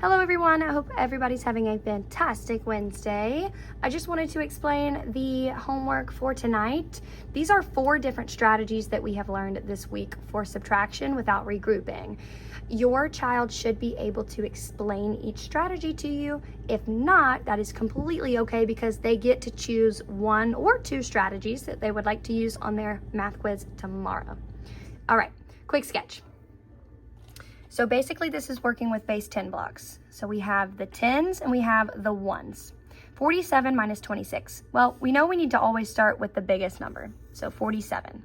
Hello everyone, I hope everybody's having a fantastic Wednesday. I just wanted to explain the homework for tonight. These are 4 different strategies that we have learned this week for subtraction without regrouping. Your child should be able to explain each strategy to you. If not, that is completely okay because they get to choose 1 or 2 strategies that they would like to use on their math quiz tomorrow. All right, quick sketch. So basically this is working with base 10 blocks. So we have the 10s and we have the 1s. 47 minus 26. Well, we know we need to always start with the biggest number, so 47.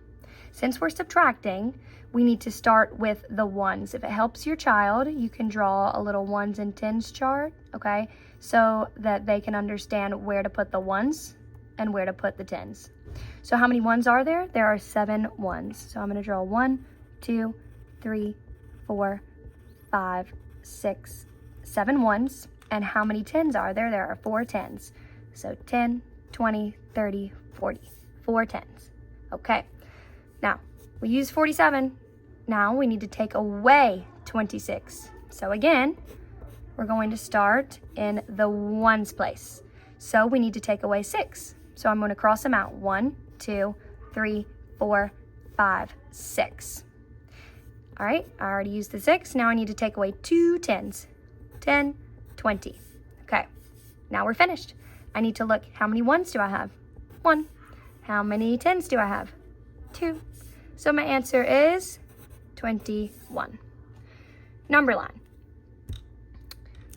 Since we're subtracting, we need to start with the 1s. If it helps your child, you can draw a little 1s and 10s chart, okay? So that they can understand where to put the 1s and where to put the 10s. So how many 1s are there? There are 7 1s. So I'm gonna draw 1, 2, 3, 4, 5, 6, 7 1s. And how many 10s are there? There are 4 10s. So 10, 20, 30, 40. 4 10s. Okay. Now, we use 47. Now we need to take away 26. So again, we're going to start in the 1s place. So we need to take away 6. So I'm going to cross them out. 1, 2, 3, 4, 5, 6. All right, I already used the 6. Now I need to take away 2 10s. 10, 20. Okay, now we're finished. I need to look, how many 1s do I have? 1. How many 10s do I have? 2. So my answer is 21. Number line.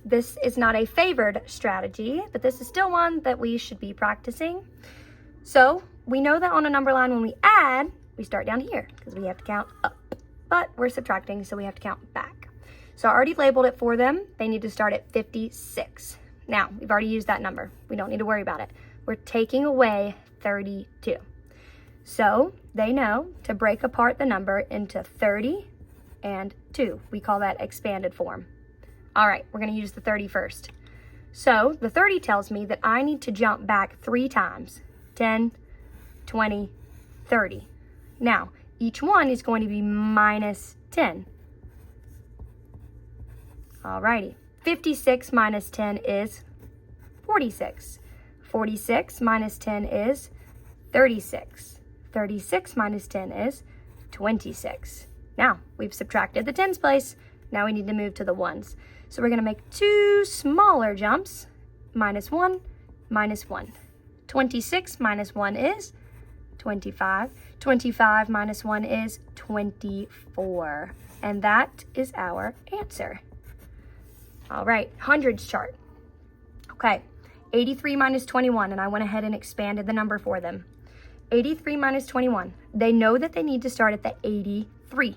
This is not a favored strategy, but this is still one that we should be practicing. So we know that on a number line, when we add, we start down here because we have to count up. But we're subtracting, so we have to count back. So I already labeled it for them. They need to start at 56. Now, we've already used that number. We don't need to worry about it. We're taking away 32. So they know to break apart the number into 30 and 2. We call that expanded form. All right, we're gonna use the 30 first. So the 30 tells me that I need to jump back 3 times. 10, 20, 30. Now, each one is going to be minus 10. Alrighty, 56 minus 10 is 46. 46 minus 10 is 36. 36 minus 10 is 26. Now, we've subtracted the 10s place. Now we need to move to the 1s. So we're gonna make 2 smaller jumps. Minus 1, minus 1. 26 minus 1 is 25. 25 minus 1 is 24. And that is our answer. All right, hundreds chart. Okay, 83 minus 21, and I went ahead and expanded the number for them. 83 minus 21. They know that they need to start at the 83.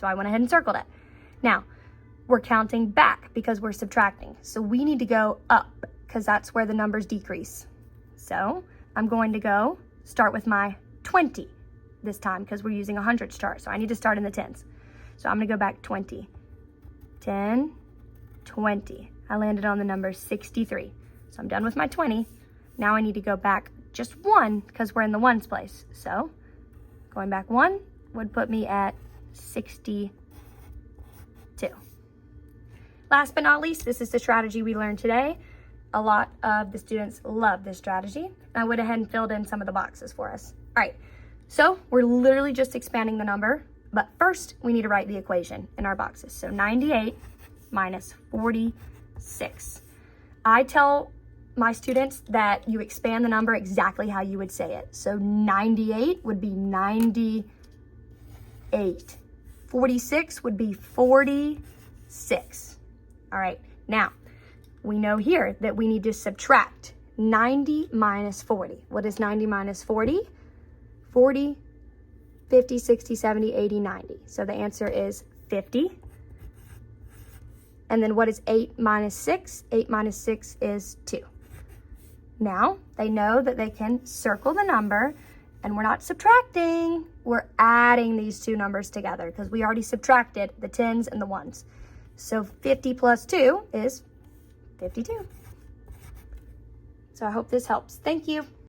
So I went ahead and circled it. Now, we're counting back because we're subtracting. So we need to go up because that's where the numbers decrease. So I'm going to go start with my 20 this time because we're using a hundreds chart. So I need to start in the 10s. So I'm gonna go back 20. 10, 20. I landed on the number 63. So I'm done with my 20. Now I need to go back just 1 because we're in the 1s place. So going back 1 would put me at 62. Last but not least, this is the strategy we learned today. A lot of the students love this strategy. I went ahead and filled in some of the boxes for us. All right, so we're literally just expanding the number, but first we need to write the equation in our boxes. So 98 minus 46. I tell my students that you expand the number exactly how you would say it. So 98 would be 98. 46 would be 46. All right, now we know here that we need to subtract 90 minus 40. What is 90 minus 40? 40, 50, 60, 70, 80, 90. So the answer is 50. And then what is 8 minus 6? 8 minus 6 is 2. Now they know that they can circle the number, and we're not subtracting, we're adding these 2 numbers together because we already subtracted the 10s and the 1s. So 50 plus 2 is 52. So I hope this helps. Thank you.